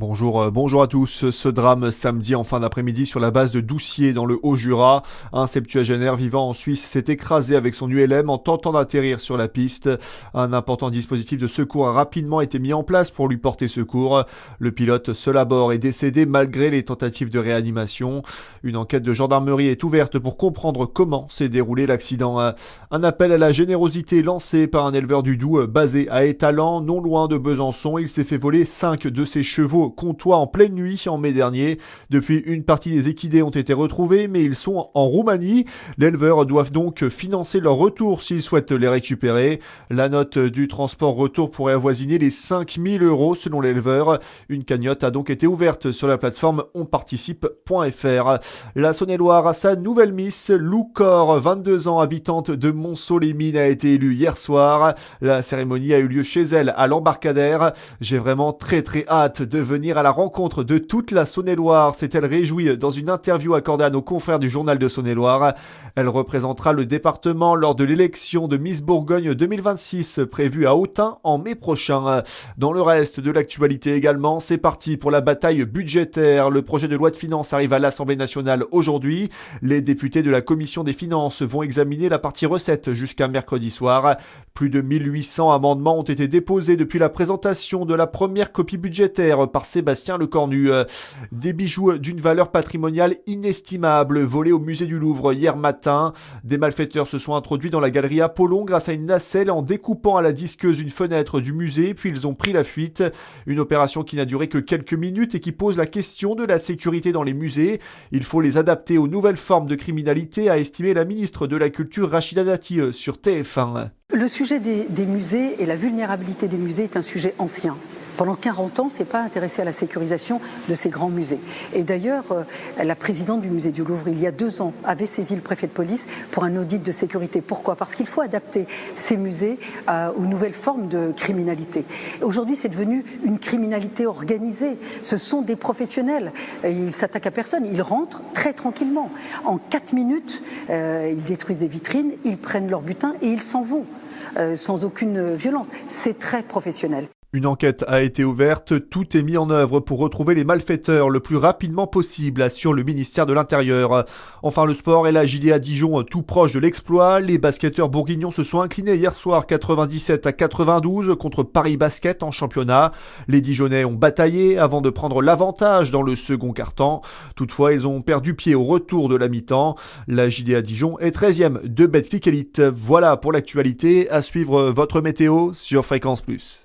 Bonjour à tous. Ce drame samedi en fin d'après-midi sur la base de Doucier dans le Haut-Jura. Un septuagénaire vivant en Suisse s'est écrasé avec son ULM en tentant d'atterrir sur la piste. Un important dispositif de secours a rapidement été mis en place pour lui porter secours. Le pilote seul à bord est décédé malgré les tentatives de réanimation. Une enquête de gendarmerie est ouverte pour comprendre comment s'est déroulé l'accident. Un appel à la générosité lancé par un éleveur du Doubs basé à Étalan, non loin de Besançon. Il s'est fait voler 5 de ses chevaux comtois en pleine nuit en mai dernier. Depuis, une partie des équidés ont été retrouvés, mais ils sont en Roumanie. L'éleveur doit donc financer leur retour s'ils souhaitent les récupérer. La note du transport retour pourrait avoisiner les 5 000 € selon l'éleveur. Une cagnotte a donc été ouverte sur la plateforme onparticipe.fr. La Saône-et-Loire a sa nouvelle Miss. Lou Cor, 22 ans, habitante de Montceau-les-Mines, a été élue hier soir. La cérémonie a eu lieu chez elle à l'Embarcadère. J'ai vraiment très hâte de venir à la rencontre de toute la Saône-et-Loire, s'est-elle réjouie dans une interview accordée à nos confrères du journal de Saône-et-Loire. Elle représentera le département lors de l'élection de Miss Bourgogne 2026 prévue à Autun en mai prochain. Dans le reste de l'actualité également, c'est parti pour la bataille budgétaire. Le projet de loi de finances arrive à l'Assemblée nationale aujourd'hui. Les députés de la commission des finances vont examiner la partie recettes jusqu'à mercredi soir. Plus de 1800 amendements ont été déposés depuis la présentation de la première copie budgétaire par Sébastien Lecornu. Des bijoux d'une valeur patrimoniale inestimable volés au musée du Louvre hier matin. Des malfaiteurs se sont introduits dans la galerie Apollon grâce à une nacelle en découpant à la disqueuse une fenêtre du musée, puis ils ont pris la fuite. Une opération qui n'a duré que quelques minutes et qui pose la question de la sécurité dans les musées. Il faut les adapter aux nouvelles formes de criminalité, a estimé la ministre de la Culture Rachida Dati sur TF1. Le sujet des musées et la vulnérabilité des musées est un sujet ancien. Pendant 40 ans, on ne s'est pas intéressé à la sécurisation de ces grands musées. Et d'ailleurs, la présidente du musée du Louvre, il y a 2 ans, avait saisi le préfet de police pour un audit de sécurité. Pourquoi ? Parce qu'il faut adapter ces musées aux nouvelles formes de criminalité. Aujourd'hui, c'est devenu une criminalité organisée. Ce sont des professionnels. Ils ne s'attaquent à personne. Ils rentrent très tranquillement. En 4 minutes, ils détruisent des vitrines, ils prennent leur butin et ils s'en vont. Sans aucune violence. C'est très professionnel. Une enquête a été ouverte, tout est mis en œuvre pour retrouver les malfaiteurs le plus rapidement possible, assure le ministère de l'Intérieur. Enfin le sport et la JDA Dijon tout proche de l'exploit. Les basketteurs bourguignons se sont inclinés hier soir 97-92 contre Paris Basket en championnat. Les Dijonais ont bataillé avant de prendre l'avantage dans le second quart-temps. Toutefois, ils ont perdu pied au retour de la mi-temps. La JDA Dijon est 13e de Betclic Elite. Voilà pour l'actualité. À suivre votre météo sur Fréquence Plus.